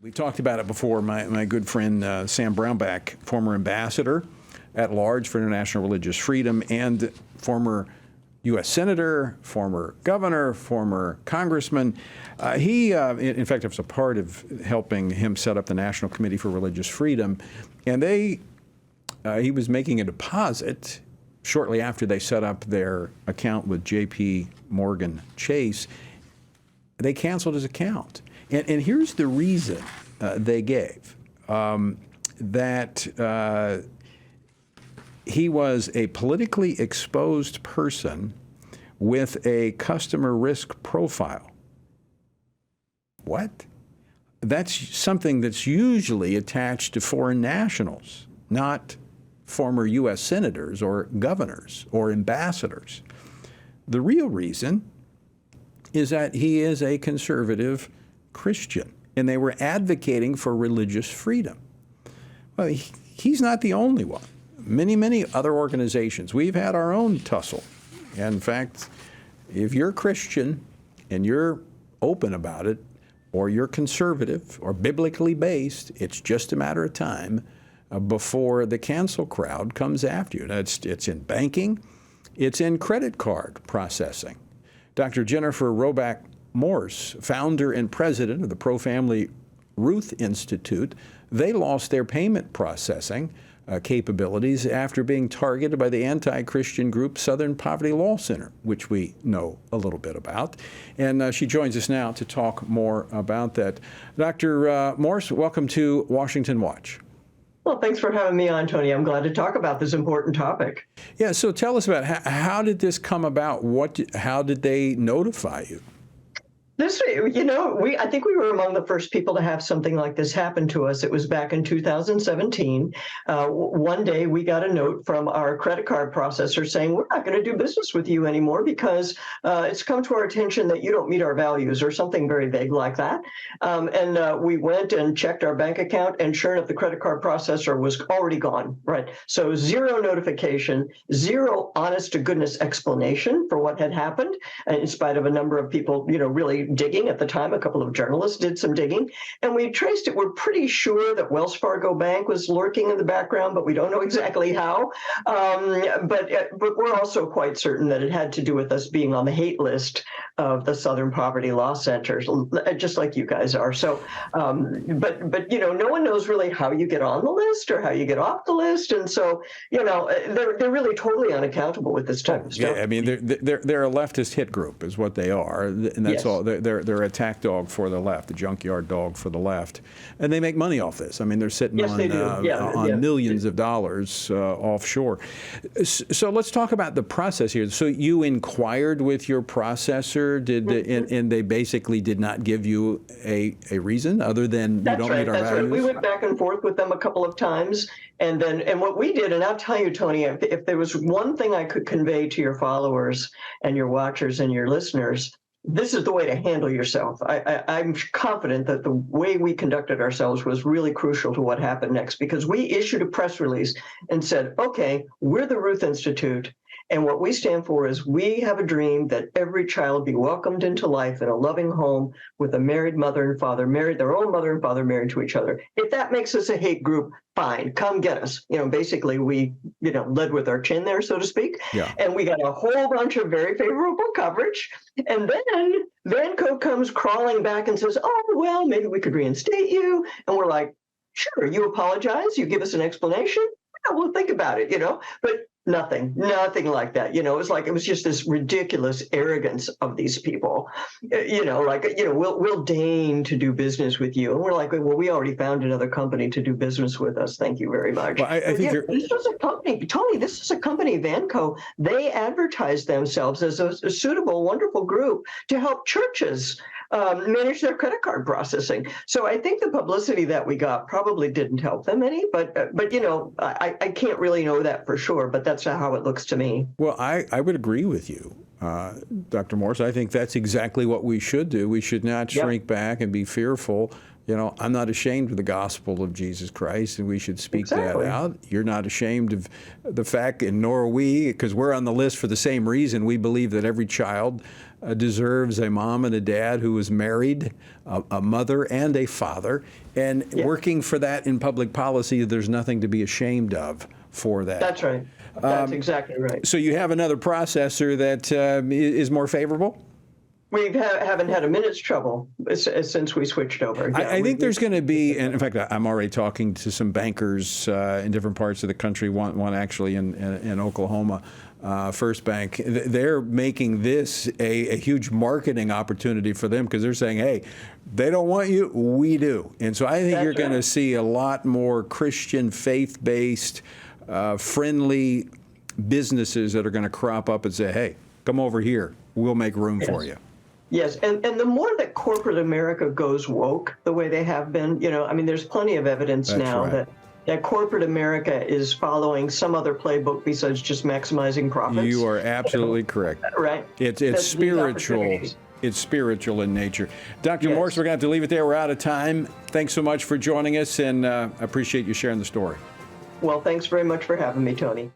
We talked about it before. My good friend Sam Brownback, former ambassador at large for international religious freedom and former U.S. senator, former governor, former congressman. He, in fact, was a part of helping him set up the National Committee for Religious Freedom. And he was making a deposit shortly after they set up their account with J.P. Morgan Chase. They canceled his account. And here's the reason they gave, that he was a politically exposed person with a customer risk profile. What? That's something that's usually attached to foreign nationals, not former U.S. senators or governors or ambassadors. The real reason is that he is a conservative Christian, and they were advocating for religious freedom. Well, he's not the only one. Many other organizations. We've had our own tussle. In fact, if you're Christian and you're open about it, or you're conservative or biblically based, it's just a matter of time before the cancel crowd comes after you. It's in banking, it's in credit card processing. Dr. Jennifer Roback Morse, founder and president of the pro-family Ruth Institute, they lost their payment processing capabilities after being targeted by the anti-Christian group Southern Poverty Law Center, which we know a little bit about. And she joins us now to talk more about that. Dr. Morse, welcome to Washington Watch. Well, thanks for having me on, Tony. I'm glad to talk about this important topic. Yeah, so tell us about how did this come about? How did they notify you? I think we were among the first people to have something like this happen to us. It was back in 2017. One day we got a note from our credit card processor saying, we're not going to do business with you anymore because it's come to our attention that you don't meet our values, or something very vague like that. And we went and checked our bank account, and sure enough, the credit card processor was already gone, right? So zero notification, zero honest to goodness explanation for what had happened, in spite of a number of people, really digging at the time. A couple of journalists did some digging, and we traced it. We're pretty sure that Wells Fargo Bank was lurking in the background, but we don't know exactly how. But we're also quite certain that it had to do with us being on the hate list of the Southern Poverty Law Center, just like you guys are. So, but no one knows really how you get on the list or how you get off the list, and so they're really totally unaccountable with this type of stuff. Yeah, I mean they're a leftist hit group, is what they are, and that's all. They're a attack dog for the left, a junkyard dog for the left, and they make money off this. I mean, they're sitting on millions of dollars offshore. So let's talk about the process here. So you inquired with your processor, and they basically did not give you a reason other than you don't meet our values? Right. We went back and forth with them a couple of times, and what we did, and I'll tell you, Tony, if there was one thing I could convey to your followers and your watchers and your listeners, this is the way to handle yourself. I'm confident that the way we conducted ourselves was really crucial to what happened next, because we issued a press release and said, okay, we're the Ruth Institute, and what we stand for is we have a dream that every child be welcomed into life in a loving home with a married mother and father, their own mother and father married to each other. If that makes us a hate group, fine, come get us. Basically we, led with our chin there, so to speak. Yeah. And we got a whole bunch of very favorable coverage. And then Vanco comes crawling back and says, oh, well, maybe we could reinstate you. And we're like, sure, you apologize, you give us an explanation. Yeah, we'll think about it, but nothing like that. It was just this ridiculous arrogance of these people, we'll deign to do business with you. And we're like, well, we already found another company to do business with us. Thank you very much. Well, I think this was a company, Tony, this is a company, Vanco. They advertised themselves as a suitable, wonderful group to help churches manage their credit card processing. So I think the publicity that we got probably didn't help them any, but I can't really know that for sure, but that's how it looks to me. Well, I would agree with you, Dr. Morse. I think that's exactly what we should do. We should not shrink back and be fearful. You know, I'm not ashamed of the gospel of Jesus Christ, and we should speak Exactly. that out. You're not ashamed of the fact, and nor are we, because we're on the list for the same reason. We believe that every child deserves a mom and a dad who is married, a mother and a father, and working for that in public policy, there's nothing to be ashamed of for that. That's right. That's exactly right. So you have another processor that is more favorable? We haven't had a minute's trouble since we switched over. Yeah, I think there's going to be, and in fact, I'm already talking to some bankers in different parts of the country, one actually in Oklahoma, First Bank. They're making this a huge marketing opportunity for them because they're saying, hey, they don't want you, we do. And so I think you're going to see a lot more Christian, faith-based, friendly businesses that are going to crop up and say, hey, come over here, we'll make room for you. Yes, and the more that corporate America goes woke the way they have been, you know, I mean, there's plenty of evidence now that corporate America is following some other playbook besides just maximizing profits. You are absolutely correct. Right. It's spiritual. It's spiritual in nature. Dr. Morse, we're going to have to leave it there. We're out of time. Thanks so much for joining us, and I appreciate you sharing the story. Well, thanks very much for having me, Tony.